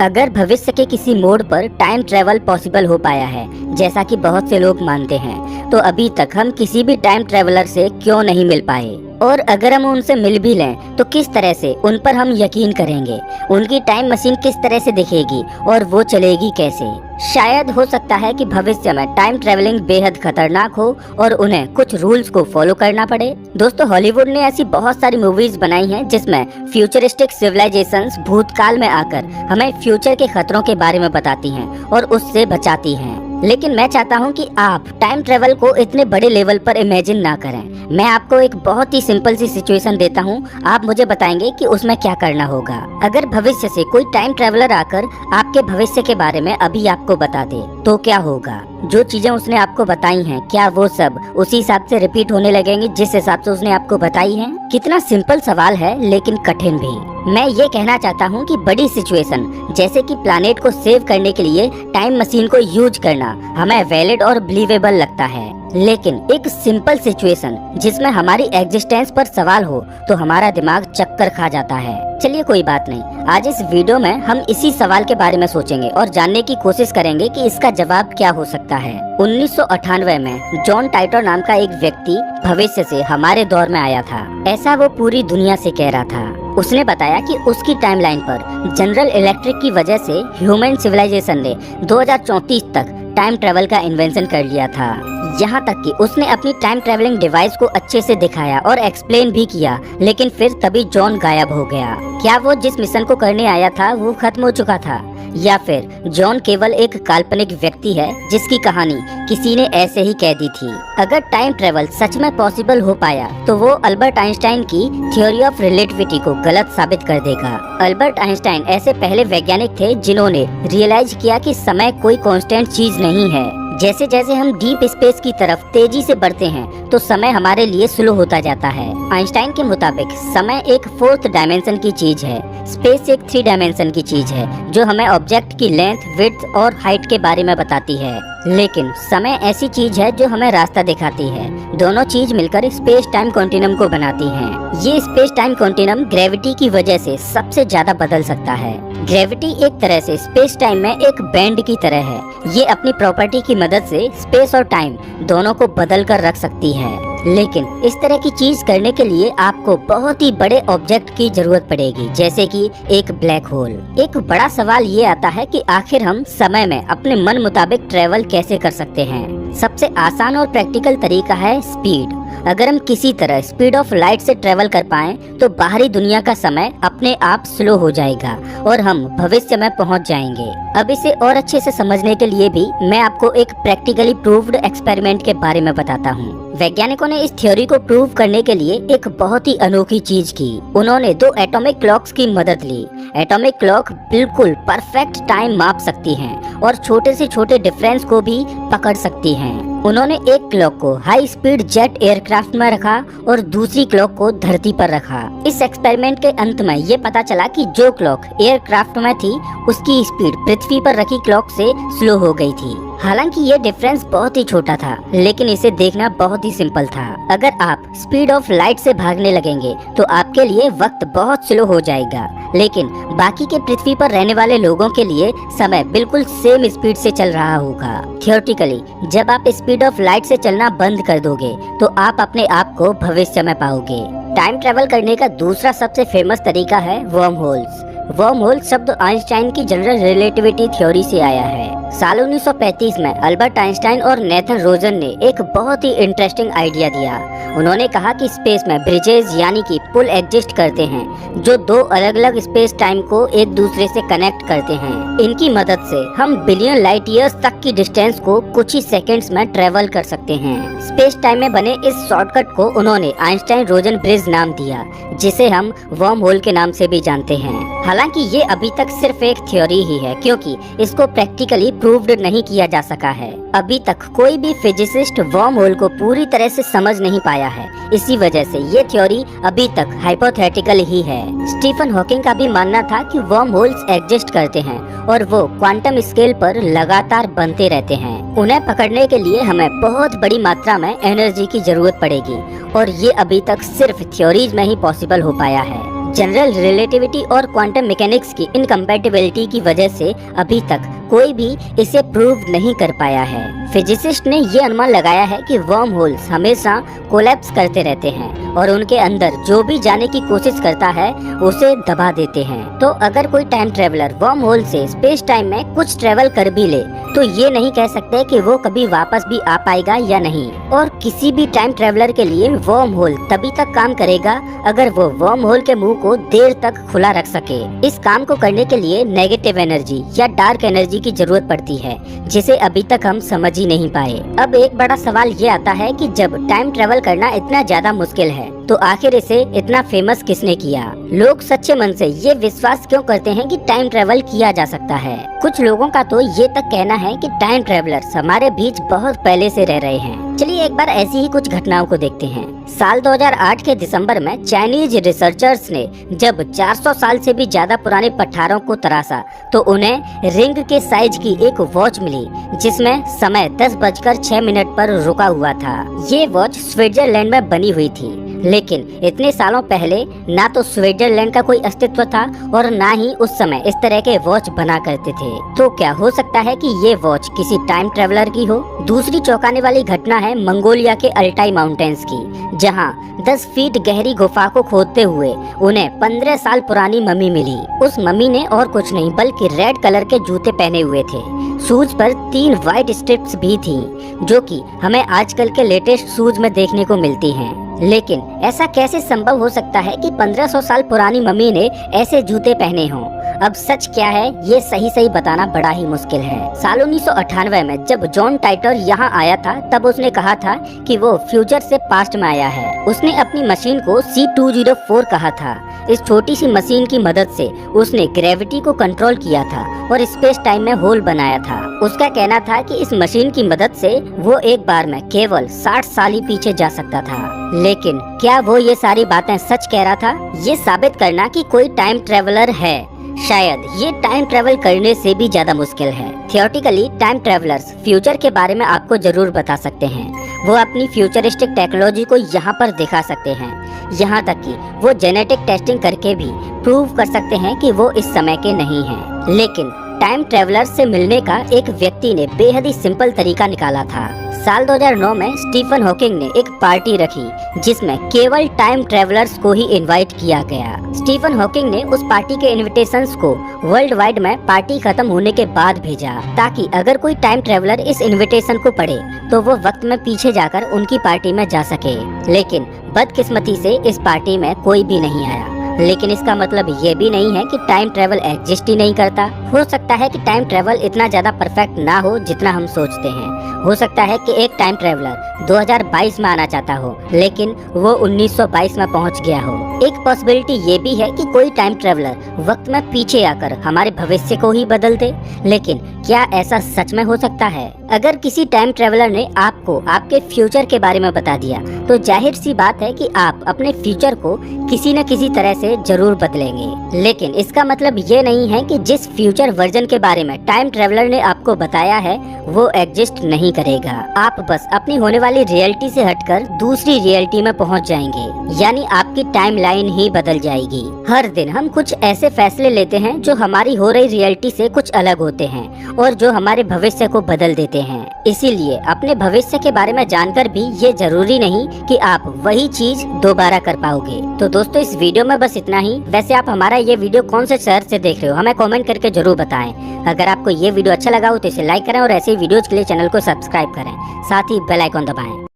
अगर भविष्य के किसी मोड़ पर टाइम ट्रेवल पॉसिबल हो पाया है, जैसा कि बहुत से लोग मानते हैं, तो अभी तक हम किसी भी टाइम ट्रेवलर से क्यों नहीं मिल पाए? और अगर हम उनसे मिल भी लें तो किस तरह से उन पर हम यकीन करेंगे? उनकी टाइम मशीन किस तरह से दिखेगी और वो चलेगी कैसे? शायद हो सकता है कि भविष्य में टाइम ट्रेवलिंग बेहद खतरनाक हो और उन्हें कुछ रूल्स को फॉलो करना पड़े। दोस्तों, हॉलीवुड ने ऐसी बहुत सारी मूवीज बनाई हैं जिसमें फ्यूचरिस्टिक सिविलाइजेशंस भूतकाल में आकर हमें फ्यूचर के खतरों के बारे में बताती हैं और उससे बचाती हैं। लेकिन मैं चाहता हूं कि आप टाइम ट्रेवल को इतने बड़े लेवल पर इमेजिन ना करें। मैं आपको एक बहुत ही सिंपल सी सिचुएशन देता हूं, आप मुझे बताएंगे कि उसमें क्या करना होगा। अगर भविष्य से कोई टाइम ट्रेवलर आकर आपके भविष्य के बारे में अभी आपको बता दे तो क्या होगा? जो चीजें उसने आपको बताई हैं, क्या वो सब उसी हिसाब से रिपीट होने लगेंगी जिस हिसाब से उसने आपको बताई हैं? कितना सिंपल सवाल है लेकिन कठिन भी। मैं ये कहना चाहता हूँ कि बड़ी सिचुएशन जैसे कि प्लैनेट को सेव करने के लिए टाइम मशीन को यूज करना हमें वैलिड और बिलीवेबल लगता है, लेकिन एक सिंपल सिचुएशन जिसमें हमारी एग्जिस्टेंस पर सवाल हो तो हमारा दिमाग चक्कर खा जाता है। चलिए कोई बात नहीं, आज इस वीडियो में हम इसी सवाल के बारे में सोचेंगे और जानने की कोशिश करेंगे कि इसका जवाब क्या हो सकता है। 1998 में जॉन टाइटर नाम का एक व्यक्ति भविष्य से हमारे दौर में आया था, ऐसा वो पूरी दुनिया से कह रहा था। उसने बताया कि उसकी टाइमलाइन पर जनरल इलेक्ट्रिक की वजह से ह्यूमन सिविलाइजेशन ने 2034 तक टाइम ट्रेवल का इन्वेंशन कर लिया था। यहाँ तक कि उसने अपनी टाइम ट्रेवलिंग डिवाइस को अच्छे से दिखाया और एक्सप्लेन भी किया, लेकिन फिर तभी जॉन गायब हो गया। क्या वो जिस मिशन को करने आया था वो खत्म हो चुका था, या फिर जॉन केवल एक काल्पनिक व्यक्ति है जिसकी कहानी किसी ने ऐसे ही कह दी थी? अगर टाइम ट्रेवल सच में पॉसिबल हो पाया तो वो अल्बर्ट आइंस्टाइन की थ्योरी ऑफ रिलेटिविटी को गलत साबित कर देगा। अल्बर्ट आइंस्टाइन ऐसे पहले वैज्ञानिक थे जिन्होंने रियलाइज किया कि समय कोई कांस्टेंट चीज नहीं है। जैसे जैसे हम डीप स्पेस की तरफ तेजी से बढ़ते हैं तो समय हमारे लिए स्लो होता जाता है। आइंस्टाइन के मुताबिक समय एक 4th डायमेंशन की चीज है, स्पेस एक 3 डायमेंशन की चीज है जो हमें ऑब्जेक्ट की लेंथ, विड्थ और हाइट के बारे में बताती है। लेकिन समय ऐसी चीज है जो हमें रास्ता दिखाती है। दोनों चीज मिलकर स्पेस टाइम कॉन्टिनम को बनाती हैं। ये स्पेस टाइम कॉन्टिनम ग्रेविटी की वजह से सबसे ज्यादा बदल सकता है। ग्रेविटी एक तरह से स्पेस टाइम में एक बैंड की तरह है। ये अपनी प्रॉपर्टी की मदद से स्पेस और टाइम दोनों को बदल कर रख सकती है। लेकिन इस तरह की चीज करने के लिए आपको बहुत ही बड़े ऑब्जेक्ट की जरूरत पड़ेगी, जैसे कि एक ब्लैक होल। एक बड़ा सवाल ये आता है कि आखिर हम समय में अपने मन मुताबिक ट्रेवल कैसे कर सकते हैं? सबसे आसान और प्रैक्टिकल तरीका है स्पीड। अगर हम किसी तरह स्पीड ऑफ लाइट से ट्रेवल कर पाएं तो बाहरी दुनिया का समय अपने आप स्लो हो जाएगा और हम भविष्य में पहुंच जाएंगे। अब इसे और अच्छे से समझने के लिए भी मैं आपको एक प्रैक्टिकली प्रूव्ड एक्सपेरिमेंट के बारे में बताता हूं। वैज्ञानिकों ने इस थ्योरी को प्रूव करने के लिए एक बहुत ही अनोखी चीज की। उन्होंने 2 एटॉमिक क्लॉक्स की मदद ली। एटॉमिक क्लॉक बिल्कुल परफेक्ट टाइम माप सकती हैं और छोटे से छोटे डिफरेंस को भी पकड़ सकती हैं। उन्होंने एक क्लॉक को हाई स्पीड जेट एयरक्राफ्ट में रखा और दूसरी क्लॉक को धरती पर रखा। इस एक्सपेरिमेंट के अंत में ये पता चला कि जो क्लॉक एयरक्राफ्ट में थी उसकी स्पीड पृथ्वी पर रखी क्लॉक से स्लो हो गई थी। हालांकि ये डिफरेंस बहुत ही छोटा था, लेकिन इसे देखना बहुत ही सिंपल था। अगर आप स्पीड ऑफ लाइट से भागने लगेंगे तो आपके लिए वक्त बहुत स्लो हो जाएगा, लेकिन बाकी के पृथ्वी पर रहने वाले लोगों के लिए समय बिल्कुल सेम स्पीड से चल रहा होगा। थियोरेटिकली जब आप स्पीड ऑफ लाइट से चलना बंद कर दोगे तो आप अपने आप को भविष्य में पाओगे। टाइम ट्रेवल करने का दूसरा सबसे फेमस तरीका है वर्म होल्स। वर्म होल शब्द आइंस्टाइन की जनरल रिलेटिविटी थ्योरी से आया है। साल 1935 में अल्बर्ट आइंस्टाइन और नेथन रोजन ने एक बहुत ही इंटरेस्टिंग आइडिया दिया। उन्होंने कहा कि स्पेस में ब्रिजेस यानी कि पुल एग्जिस्ट करते हैं जो 2 अलग अलग स्पेस टाइम को एक दूसरे से कनेक्ट करते हैं। इनकी मदद से हम बिलियन लाइट ईयर्स तक की डिस्टेंस को कुछ ही सेकंड्स में ट्रेवल कर सकते हैं। स्पेस टाइम में बने इस शॉर्टकट को उन्होंने आइंस्टाइन रोजन ब्रिज नाम दिया, जिसे हम वर्म होल के नाम से भी जानते हैं। हालांकि ये अभी तक सिर्फ एक थ्योरी ही है, क्योंकि इसको प्रैक्टिकली प्रूव्ड नहीं किया जा सका है। अभी तक कोई भी फिजिसिस्ट वर्म होल को पूरी तरह से समझ नहीं पाया है। इसी वजह से ये थ्योरी अभी तक हाइपोथेटिकल ही है। स्टीफन हॉकिंग का भी मानना था कि वर्म होल्स एग्जिस्ट करते हैं और वो क्वांटम स्केल पर लगातार बनते रहते हैं। उन्हें पकड़ने के लिए हमें बहुत बड़ी मात्रा में एनर्जी की जरूरत पड़ेगी और ये अभी तक सिर्फ थ्योरीज में ही पॉसिबल हो पाया है। जनरल रिलेटिविटी और क्वांटम मैकेनिक्स की इनकम्पैटिबिलिटी की वजह से अभी तक कोई भी इसे प्रूव नहीं कर पाया है। फिजिसिस्ट ने ये अनुमान लगाया है कि वर्म होल्स हमेशा कोलैप्स करते रहते हैं और उनके अंदर जो भी जाने की कोशिश करता है उसे दबा देते हैं। तो अगर कोई टाइम ट्रेवलर वर्म होल से स्पेस टाइम में कुछ ट्रेवल कर भी ले तो ये नहीं कह सकते कि वो कभी वापस भी आ पाएगा या नहीं। और किसी भी टाइम ट्रेवलर के लिए वर्म होल तभी तक काम करेगा अगर वो वर्म होल के मुंह को देर तक खुला रख सके। इस काम को करने के लिए नेगेटिव एनर्जी या डार्क एनर्जी की जरूरत पड़ती है, जिसे अभी तक हम समझ ही नहीं पाए। अब एक बड़ा सवाल ये आता है कि जब टाइम ट्रेवल करना इतना ज्यादा मुश्किल है तो आखिर इसे इतना फेमस किसने किया? लोग सच्चे मन से ये विश्वास क्यों करते हैं कि टाइम ट्रेवल किया जा सकता है? कुछ लोगों का तो ये तक कहना है कि टाइम ट्रेवलर्स हमारे बीच बहुत पहले से रह रहे हैं। चलिए एक बार ऐसी ही कुछ घटनाओं को देखते हैं। साल 2008 के दिसंबर में चाइनीज रिसर्चर्स ने जब 400 साल से भी ज्यादा पुराने पठारों को तराशा तो उन्हें रिंग के साइज की एक वॉच मिली जिसमें समय 10:06 पर रुका हुआ था। ये वॉच स्विट्जरलैंड में बनी हुई थी, लेकिन इतने सालों पहले ना तो स्विट्जरलैंड का कोई अस्तित्व था और ना ही उस समय इस तरह के वॉच बना करते थे। तो क्या हो सकता है कि ये वॉच किसी टाइम ट्रेवलर की हो? दूसरी चौंकाने वाली घटना है मंगोलिया के अल्टाई माउंटेन्स की, जहां 10 फीट गहरी गुफा को खोदते हुए उन्हें 15 साल पुरानी मम्मी मिली। उस मम्मी ने और कुछ नहीं बल्कि रेड कलर के जूते पहने हुए थे। शूज पर 3 व्हाइट स्ट्रिप्स भी थी, जो कि हमें आजकल के लेटेस्ट शूज में देखने को मिलती हैं। लेकिन ऐसा कैसे संभव हो सकता है कि 1500 साल पुरानी मम्मी ने ऐसे जूते पहने हों? अब सच क्या है ये सही बताना बड़ा ही मुश्किल है। साल 1998 में जब जॉन टाइटर यहाँ आया था तब उसने कहा था कि वो फ्यूचर से पास्ट में आया है। उसने अपनी मशीन को C204 कहा था। इस छोटी सी मशीन की मदद से उसने ग्रेविटी को कंट्रोल किया था और स्पेस टाइम में होल बनाया था। उसका कहना था कि इस मशीन की मदद से वो एक बार में केवल 60 साल ही पीछे जा सकता था। लेकिन क्या वो ये सारी बातें सच कह रहा था? ये साबित करना कि कोई टाइम ट्रेवलर है शायद ये टाइम ट्रेवल करने से भी ज्यादा मुश्किल है। थियोरेटिकली टाइम ट्रेवलर्स फ्यूचर के बारे में आपको जरूर बता सकते हैं। वो अपनी फ्यूचरिस्टिक टेक्नोलॉजी को यहाँ पर दिखा सकते हैं। यहाँ तक कि वो जेनेटिक टेस्टिंग करके भी प्रूव कर सकते हैं कि वो इस समय के नहीं हैं। लेकिन टाइम ट्रेवलर्स से मिलने का एक व्यक्ति ने बेहद ही सिंपल तरीका निकाला था। साल 2009 में स्टीफन हॉकिंग ने एक पार्टी रखी जिसमें केवल टाइम ट्रेवलर्स को ही इनवाइट किया गया। स्टीफन हॉकिंग ने उस पार्टी के इनविटेशंस को वर्ल्ड वाइड में पार्टी खत्म होने के बाद भेजा, ताकि अगर कोई टाइम ट्रेवलर इस इनविटेशन को पढ़े तो वो वक्त में पीछे जाकर उनकी पार्टी में जा सके। लेकिन बदकिस्मती से इस पार्टी में कोई भी नहीं आया। लेकिन इसका मतलब ये भी नहीं है कि टाइम ट्रेवल एग्जिस्ट ही नहीं करता। हो सकता है कि टाइम ट्रेवल इतना ज्यादा परफेक्ट ना हो जितना हम सोचते हैं। हो सकता है कि एक टाइम ट्रेवलर 2022 में आना चाहता हो लेकिन वो 1922 में पहुंच गया हो। एक पॉसिबिलिटी ये भी है कि कोई टाइम ट्रेवलर वक्त में पीछे आकर हमारे भविष्य को ही बदल दे। लेकिन क्या ऐसा सच में हो सकता है? अगर किसी टाइम ट्रेवलर ने आपको आपके फ्यूचर के बारे में बता दिया तो जाहिर सी बात है कि आप अपने फ्यूचर को किसी न किसी तरह से जरूर बदलेंगे। लेकिन इसका मतलब ये नहीं है कि जिस फ्यूचर वर्जन के बारे में टाइम ट्रेवलर ने आपको बताया है वो एग्जिस्ट नहीं करेगा। आप बस अपनी होने वाली रियलिटी से हटकर दूसरी रियलिटी में पहुंच जाएंगे, यानी आपकी टाइम लाइन ही बदल जाएगी। हर दिन हम कुछ ऐसे फैसले लेते हैं जो हमारी हो रही रियलिटी से कुछ अलग होते हैं और जो हमारे भविष्य को बदल देते हैं। इसीलिए अपने भविष्य के बारे में जानकर भी ये जरूरी नहीं कि आप वही चीज दोबारा कर पाओगे। तो दोस्तों इस वीडियो में बस इतना ही। वैसे आप हमारा ये वीडियो कौन से शहर से देख रहे हो हमें कमेंट करके जरूर बताएं। अगर आपको ये वीडियो अच्छा लगा हो तो इसे लाइक करें और ऐसे ही वीडियोज के लिए चैनल को सब्सक्राइब करें, साथ ही बेल आइकॉन दबाएं।